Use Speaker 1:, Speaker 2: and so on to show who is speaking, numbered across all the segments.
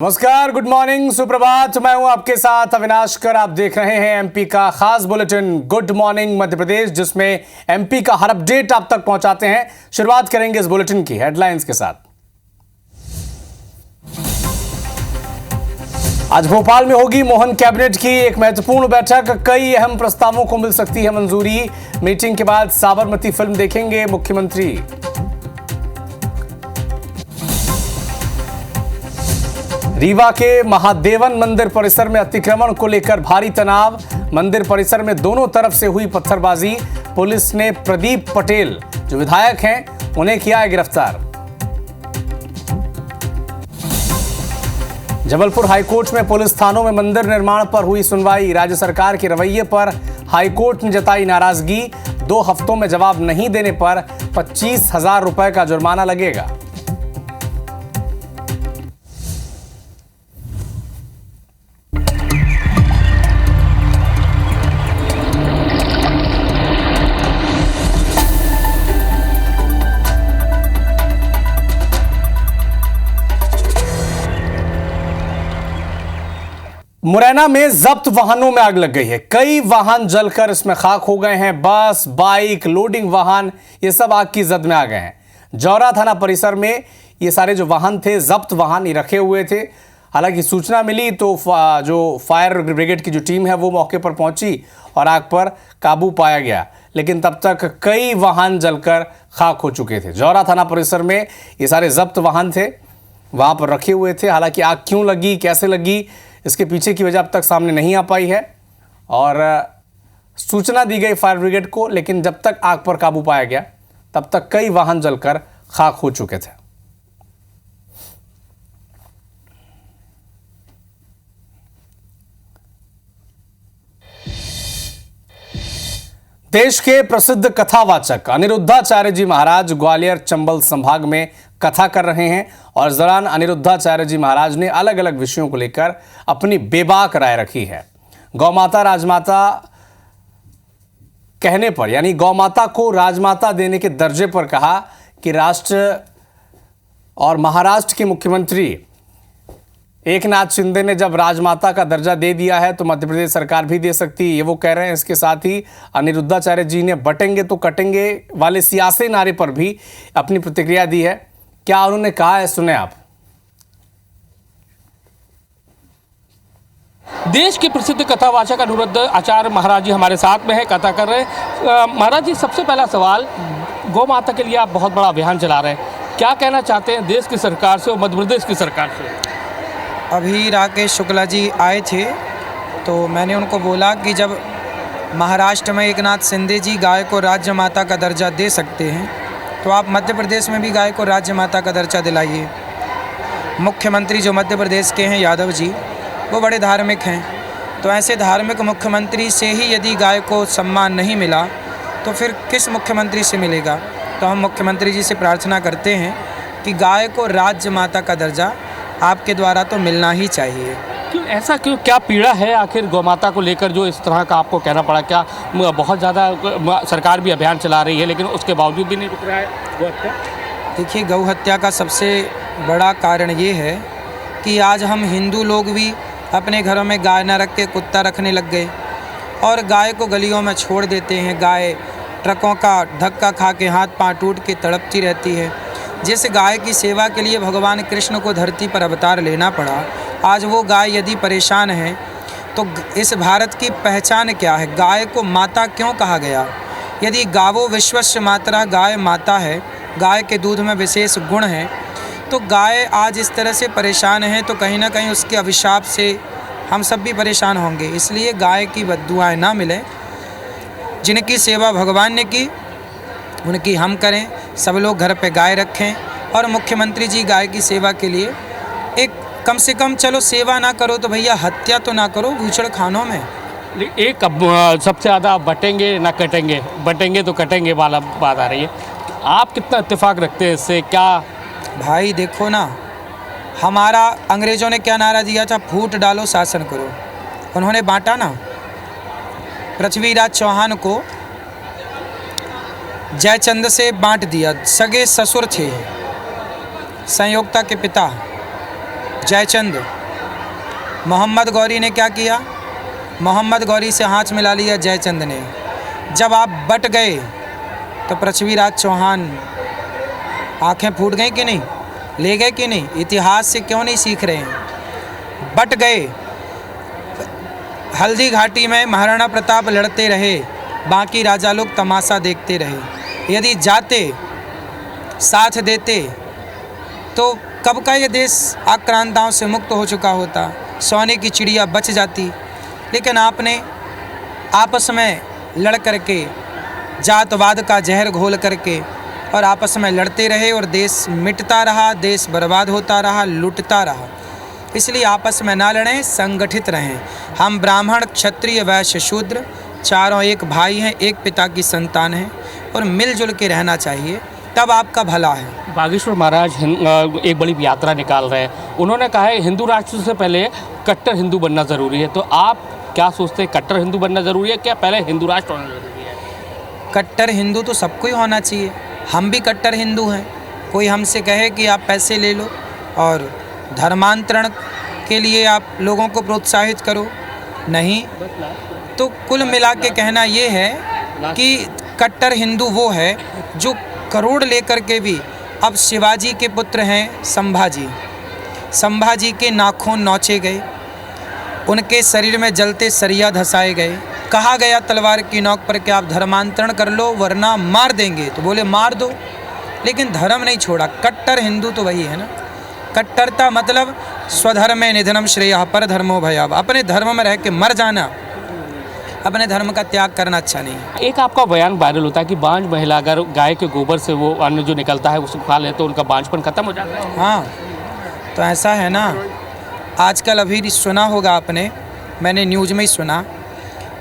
Speaker 1: नमस्कार, good morning, सुप्रभात। मैं हूं आपके साथ अविनाश कर। आप देख रहे हैं एमपी का खास bulletin good morning Madhya Pradesh, जिसमें एमपी का हर अपडेट आप तक पहुंचाते हैं। शुरुआत करेंगे इस बुलेटिन की हेडलाइंस के साथ। आज भोपाल में होगी मोहन कैबिनेट की एक महत्वपूर्ण बैठक। कई अहम प्रस्तावों को मिल सकती है मंजूरी। मीटिंग के बाद साबरमती फिल्म देखेंगे मुख्यमंत्री। रीवा के महादेवन मंदिर परिसर में अतिक्रमण को लेकर भारी तनाव। मंदिर परिसर में दोनों तरफ से हुई पत्थरबाजी। पुलिस ने प्रदीप पटेल जो विधायक हैं उन्हें किया है गिरफ्तार। जबलपुर हाईकोर्ट में पुलिस थानों में मंदिर निर्माण पर हुई सुनवाई। राज्य सरकार के रवैये पर हाईकोर्ट ने जताई नाराजगी। 2 हफ्तों में जवाब नहीं देने पर 25,000 रुपए का जुर्माना लगेगा। मुरैना में जब्त वाहनों में आग लग गई है। कई वाहन जलकर इसमें खाक हो गए हैं। बस, बाइक, लोडिंग वाहन, ये सब आग की जद में आ गए हैं। जौरा थाना परिसर में ये सारे जो वाहन थे, जब्त वाहन, ये रखे हुए थे। हालांकि सूचना मिली तो जो फायर ब्रिगेड की जो टीम है वो मौके पर पहुंची और आग पर काबू पाया गया, लेकिन तब तक कई वाहन जलकर खाक हो चुके थे। जौरा थाना परिसर में ये सारे जब्त वाहन थे, वहां पर रखे हुए थे। हालांकि आग क्यों लगी, कैसे लगी, इसके पीछे की वजह अब तक सामने नहीं आ पाई है और सूचना दी गई फायर ब्रिगेड को, लेकिन जब तक आग पर काबू पाया गया तब तक कई वाहन जलकर खाक हो चुके थे। देश के प्रसिद्ध कथावाचक अनिरुद्धाचार्य जी महाराज ग्वालियर चंबल संभाग में कथा कर रहे हैं और इस दौरान अनिरुद्धाचार्य जी महाराज ने अलग अलग विषयों को लेकर अपनी बेबाक राय रखी है। गौमाता राजमाता कहने पर, यानी गौमाता को राजमाता देने के दर्जे पर कहा कि राष्ट्र और महाराष्ट्र के मुख्यमंत्री एकनाथ शिंदे ने जब राजमाता का दर्जा दे दिया है तो मध्य प्रदेश सरकार भी दे सकती है, ये वो कह रहे हैं। इसके साथ ही अनिरुद्धाचार्य जी ने बटेंगे तो कटेंगे वाले सियासी नारे पर भी अपनी प्रतिक्रिया दी है। क्या उन्होंने कहा है, सुने आप।
Speaker 2: देश के प्रसिद्ध कथावाचक अनिरुद्ध आचार्य महाराज जी हमारे साथ में है, कथा कर रहे हैं। महाराज जी, सबसे पहला सवाल, गौ माता के लिए आप बहुत बड़ा अभियान चला रहे हैं, क्या कहना चाहते हैं देश की सरकार से और मध्य प्रदेश की सरकार से?
Speaker 3: अभी राकेश शुक्ला जी आए थे तो मैंने उनको बोला कि जब महाराष्ट्र में एकनाथ शिंदे जी गाय को राज्य माता का दर्जा दे सकते हैं तो आप मध्य प्रदेश में भी गाय को राज्य माता का दर्जा दिलाइए। मुख्यमंत्री जो मध्य प्रदेश के हैं यादव जी, वो बड़े धार्मिक हैं, तो ऐसे धार्मिक मुख्यमंत्री से ही यदि गाय को सम्मान नहीं मिला तो फिर किस मुख्यमंत्री से मिलेगा। तो हम मुख्यमंत्री जी से प्रार्थना करते हैं कि गाय को राज्य माता का दर्जा आपके द्वारा तो मिलना ही चाहिए।
Speaker 2: क्यों ऐसा, क्यों, क्या पीड़ा है आखिर गौ माता को लेकर जो इस तरह का आपको कहना पड़ा? क्या बहुत ज़्यादा सरकार भी अभियान चला रही है लेकिन उसके बावजूद भी नहीं रुक रहा है गौ हत्या?
Speaker 3: देखिए, गौ हत्या का सबसे बड़ा कारण ये है कि आज हम हिंदू लोग भी अपने घरों में गाय न रख के कुत्ता रखने लग गए और गाय को गलियों में छोड़ देते हैं। गाय ट्रकों का धक्का खा के हाथ पाँव टूट के तड़पती रहती है। जिस गाय की सेवा के लिए भगवान कृष्ण को धरती पर अवतार लेना पड़ा, आज वो गाय यदि परेशान है तो इस भारत की पहचान क्या है? गाय को माता क्यों कहा गया? यदि गावो विश्वस्य मातरा, गाय माता है, गाय के दूध में विशेष गुण हैं, तो गाय आज इस तरह से परेशान है तो कहीं ना कहीं उसके अभिशाप से हम सब भी परेशान होंगे। इसलिए गाय की बद्दुआएं ना मिलें। जिनकी सेवा भगवान ने की उनकी हम करें। सब लोग घर पे गाय रखें और मुख्यमंत्री जी गाय की सेवा के लिए एक कम से कम, चलो सेवा ना करो तो भैया हत्या तो ना करो बूचड़ खानों में।
Speaker 2: एक सबसे ज़्यादा बटेंगे ना कटेंगे, बटेंगे तो कटेंगे वाला बात आ रही है। आप कितना इत्तेफाक रखते हैं इससे? क्या
Speaker 3: भाई देखो ना, हमारा अंग्रेज़ों ने क्या नारा दिया था? फूट डालो शासन करो। उन्होंने बांटा ना। पृथ्वीराज चौहान को जयचंद से बांट दिया। सगे ससुर थे संयोक्ता के पिता जयचंद। मोहम्मद गौरी ने क्या किया? मोहम्मद गौरी से हाथ मिला लिया जयचंद ने। जब आप बट गए तो पृथ्वीराज चौहान आंखें फूट गई कि नहीं, ले गए कि नहीं? इतिहास से क्यों नहीं सीख रहे हैं? बट गए। हल्दी घाटी में महाराणा प्रताप लड़ते रहे, बाकी राजा लोग तमाशा देखते रहे। यदि जाते, साथ देते, तो कब का ये देश आक्रांताओं से मुक्त हो चुका होता, सोने की चिड़िया बच जाती। लेकिन आपने आपस में लड़ करके, जातवाद का जहर घोल करके और आपस में लड़ते रहे और देश मिटता रहा, देश बर्बाद होता रहा, लुटता रहा। इसलिए आपस में ना लड़ें, संगठित रहें। हम ब्राह्मण, क्षत्रिय, वैश्य, शूद्र चारों एक भाई हैं, एक पिता की संतान हैं और मिलजुल के रहना चाहिए, तब आपका भला है।
Speaker 2: बागेश्वर महाराज एक बड़ी यात्रा निकाल रहे हैं। उन्होंने कहा है हिंदू राष्ट्र से पहले कट्टर हिंदू बनना ज़रूरी है। तो आप क्या सोचते हैं, कट्टर हिंदू बनना ज़रूरी है क्या पहले हिंदू राष्ट्र होना ज़रूरी है?
Speaker 3: कट्टर हिंदू तो सबको ही होना चाहिए। हम भी कट्टर हिंदू हैं। कोई हमसे कहे कि आप पैसे ले लो और धर्मांतरण के लिए आप लोगों को प्रोत्साहित करो, नहीं। तो कुल मिला के कहना ये है कि कट्टर हिंदू वो है जो करोड़ लेकर के भी, अब शिवाजी के पुत्र हैं संभाजी, संभाजी के नाखून नोचे गए, उनके शरीर में जलते सरिया धसाए गए। कहा गया तलवार की नोक पर कि आप धर्मांतरण कर लो वरना मार देंगे, तो बोले मार दो, लेकिन धर्म नहीं छोड़ा। कट्टर हिंदू तो वही है ना। कट्टरता मतलब स्वधर्मे निधनम श्रेयः पर धर्मो भयावह। अपने धर्म में रह के मर जाना, अपने धर्म का त्याग करना अच्छा नहीं है।
Speaker 2: एक आपका बयान वायरल होता है कि बांझ महिला अगर गाय के गोबर से वो अन्न जो निकलता है उसको खा ले तो उनका बांझपन खत्म हो जाता है।
Speaker 3: हाँ, तो ऐसा है ना। आजकल अभी सुना होगा आपने, मैंने न्यूज़ में ही सुना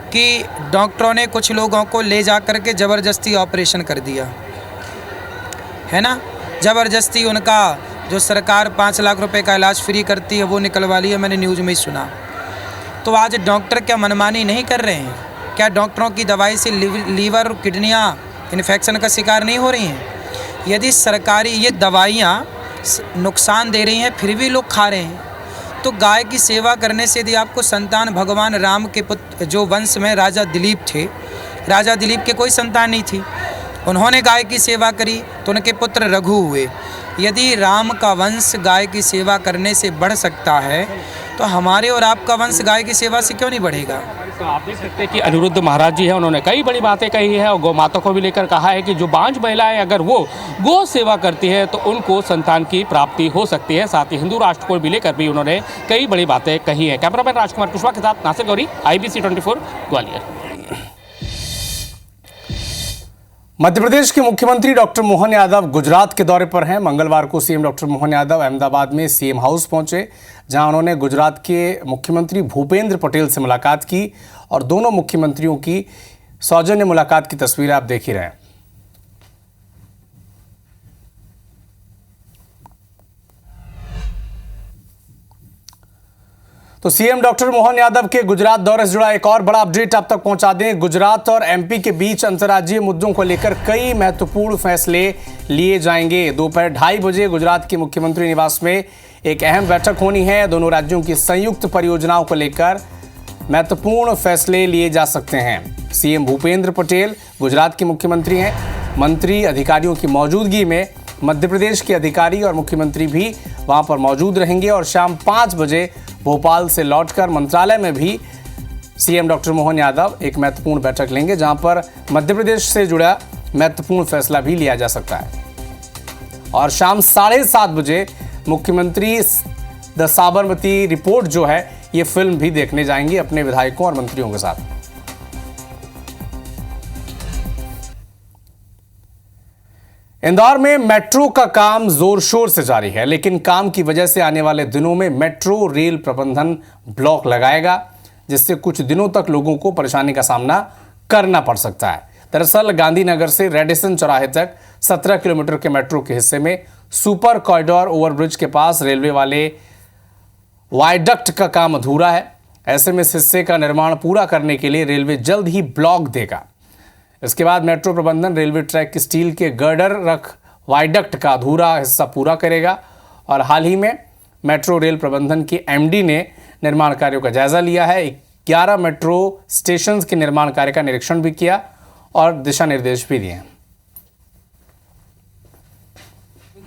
Speaker 3: कि डॉक्टरों ने कुछ लोगों को ले जा कर के ज़बरदस्ती ऑपरेशन कर दिया है ना। ज़बरदस्ती उनका जो सरकार 5 लाख रुपए का इलाज फ्री करती है वो निकलवा लिया, मैंने न्यूज़ में ही सुना। तो आज डॉक्टर क्या मनमानी नहीं कर रहे हैं? क्या डॉक्टरों की दवाई से लीवर, किडनियाँ इन्फेक्शन का शिकार नहीं हो रही हैं? यदि सरकारी ये दवाइयाँ नुकसान दे रही हैं फिर भी लोग खा रहे हैं, तो गाय की सेवा करने से यदि आपको संतान, भगवान राम के पुत्र जो वंश में राजा दिलीप थे, राजा दिलीप के कोई संतान नहीं थी, उन्होंने गाय की सेवा करी तो उनके पुत्र रघु हुए। यदि राम का वंश गाय की सेवा करने से बढ़ सकता है तो हमारे और आपका वंश गाय की सेवा से क्यों नहीं बढ़ेगा?
Speaker 2: तो आप देख सकते हैं कि अनिरुद्ध महाराज जी हैं, उन्होंने कई बड़ी बातें कही है और गौ माता को भी लेकर कहा है कि जो बांझ महिलाएं अगर वो गौ सेवा करती है तो उनको संतान की प्राप्ति हो सकती है। साथ ही हिंदू राष्ट्र को भी लेकर भी उन्होंने कई बड़ी बातें कही है। कैमरामैन राजकुमार कुशवाहा के साथ नासिर गौरी, IBC 24 ग्वालियर।
Speaker 1: मध्य प्रदेश के मुख्यमंत्री डॉक्टर मोहन यादव गुजरात के दौरे पर हैं। मंगलवार को सीएम डॉक्टर मोहन यादव अहमदाबाद में सीएम हाउस पहुंचे, जहां उन्होंने गुजरात के मुख्यमंत्री भूपेंद्र पटेल से मुलाकात की और दोनों मुख्यमंत्रियों की सौजन्य मुलाकात की तस्वीरें आप देख ही रहे हैं। तो सीएम डॉक्टर मोहन यादव के गुजरात दौरे से जुड़ा एक और बड़ा अपडेट आप तक पहुंचा दें। गुजरात और एमपी के बीच अंतर्राज्यीय मुद्दों को लेकर कई महत्वपूर्ण फैसले लिए जाएंगे। दोपहर 2:30 बजे गुजरात के मुख्यमंत्री निवास में एक अहम बैठक होनी है। दोनों राज्यों की संयुक्त परियोजनाओं को लेकर महत्वपूर्ण फैसले लिए जा सकते हैं। सीएम भूपेंद्र पटेल गुजरात के मुख्यमंत्री हैं। मंत्री अधिकारियों की मौजूदगी में मध्य प्रदेश के अधिकारी और मुख्यमंत्री भी वहां पर मौजूद रहेंगे और शाम 5 बजे भोपाल से लौटकर मंत्रालय में भी सीएम डॉक्टर मोहन यादव एक महत्वपूर्ण बैठक लेंगे, जहां पर मध्य प्रदेश से जुड़ा महत्वपूर्ण फैसला भी लिया जा सकता है। और शाम 7:30 बजे मुख्यमंत्री द साबरमती रिपोर्ट जो है ये फिल्म भी देखने जाएंगे अपने विधायकों और मंत्रियों के साथ। इंदौर में मेट्रो का काम जोर शोर से जारी है, लेकिन काम की वजह से आने वाले दिनों में मेट्रो रेल प्रबंधन ब्लॉक लगाएगा, जिससे कुछ दिनों तक लोगों को परेशानी का सामना करना पड़ सकता है। दरअसल गांधीनगर से रेडिसन चौराहे तक 17 किलोमीटर के मेट्रो के हिस्से में सुपर कॉरिडोर ओवरब्रिज के पास रेलवे वाले वायडक्ट का काम अधूरा है। ऐसे में इस हिस्से का निर्माण पूरा करने के लिए रेलवे जल्द ही ब्लॉक देगा। इसके बाद मेट्रो प्रबंधन रेलवे ट्रैक की स्टील के गर्डर रख वायडक्ट का अधूरा हिस्सा पूरा करेगा। और हाल ही में मेट्रो रेल प्रबंधन के एमडी ने निर्माण कार्यों का जायजा लिया है। 11 मेट्रो स्टेशन के निर्माण कार्य का निरीक्षण भी किया और दिशा निर्देश भी दिए।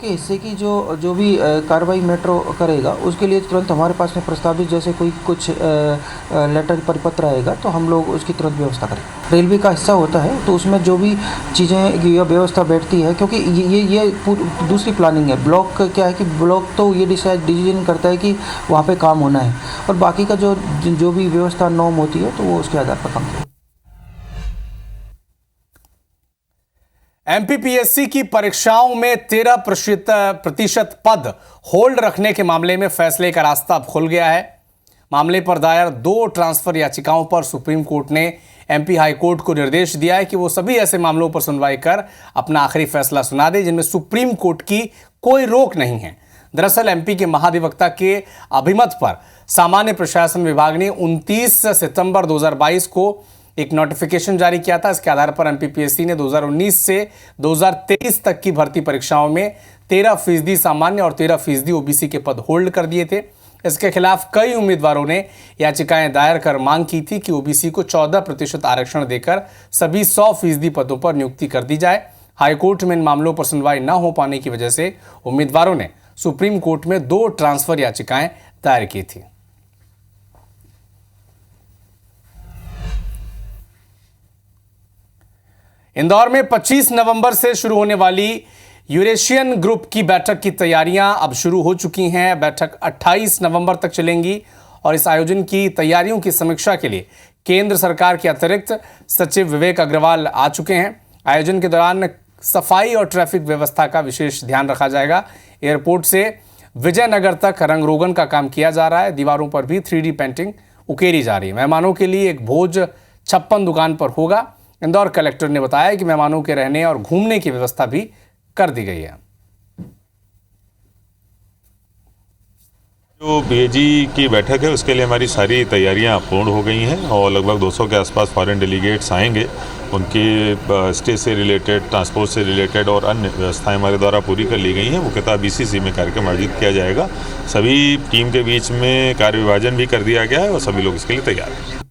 Speaker 4: के हिस्से की जो भी कार्रवाई मेट्रो करेगा उसके लिए तुरंत हमारे पास में प्रस्तावित जैसे कोई कुछ लेटर परिपत्र आएगा तो हम लोग उसकी तुरंत व्यवस्था करें। रेलवे का हिस्सा होता है तो उसमें जो भी चीज़ें या व्यवस्था बैठती है, क्योंकि ये दूसरी प्लानिंग है। ब्लॉक क्या है कि ब्लॉक तो ये डिसीजन करता है कि वहाँ पे काम होना है और बाकी का जो भी व्यवस्था नॉर्म होती है तो वो उसके आधार पर काम होता है।
Speaker 1: एमपीपीएससी की परीक्षाओं में 13% पद होल्ड रखने के मामले में फैसले का रास्ता अब खुल गया है। मामले पर दायर 2 ट्रांसफर याचिकाओं पर सुप्रीम कोर्ट ने एमपी हाई कोर्ट को निर्देश दिया है कि वो सभी ऐसे मामलों पर सुनवाई कर अपना आखिरी फैसला सुना दे जिनमें सुप्रीम कोर्ट की कोई रोक नहीं है। दरअसल एमपी के महाधिवक्ता के अभिमत पर सामान्य प्रशासन विभाग ने 29 सितंबर 2022 को एक नोटिफिकेशन जारी किया था। इसके आधार पर एमपीपीएससी ने 2019 से 2023 तक की भर्ती परीक्षाओं में 13% सामान्य और 13% ओबीसी के पद होल्ड कर दिए थे। इसके खिलाफ कई उम्मीदवारों ने याचिकाएं दायर कर मांग की थी कि ओबीसी को 14% आरक्षण देकर सभी 100% पदों पर नियुक्ति कर दी जाए। हाईकोर्ट में इन मामलों पर सुनवाई न हो पाने की वजह से उम्मीदवारों ने सुप्रीम कोर्ट में 2 ट्रांसफर याचिकाएं दायर की थी। इंदौर में 25 नवंबर से शुरू होने वाली यूरेशियन ग्रुप की बैठक की तैयारियां अब शुरू हो चुकी हैं। बैठक 28 नवंबर तक चलेंगी और इस आयोजन की तैयारियों की समीक्षा के लिए केंद्र सरकार के अतिरिक्त सचिव विवेक अग्रवाल आ चुके हैं। आयोजन के दौरान सफाई और ट्रैफिक व्यवस्था का विशेष ध्यान रखा जाएगा। एयरपोर्ट से विजयनगर तक रंग रोगन का काम किया जा रहा है। दीवारों पर भी 3D पेंटिंग उकेरी जा रही है। मेहमानों के लिए एक भोज 56 दुकान पर होगा। इंदौर कलेक्टर ने बताया कि मेहमानों के रहने और घूमने की व्यवस्था भी कर दी गई है।
Speaker 5: जो बीएजी की बैठक है उसके लिए हमारी सारी तैयारियां पूर्ण हो गई हैं और लगभग 200 के आसपास फॉरेन डेलीगेट्स आएंगे। उनकी स्टे से रिलेटेड, ट्रांसपोर्ट से रिलेटेड और अन्य व्यवस्थाएं हमारे द्वारा पूरी कर ली गई हैं। मुख्यतः बीसीसी में कार्यक्रम आयोजित किया जाएगा। सभी टीम के बीच में कार्य विभाजन भी कर दिया गया है और सभी लोग इसके लिए तैयार हैं।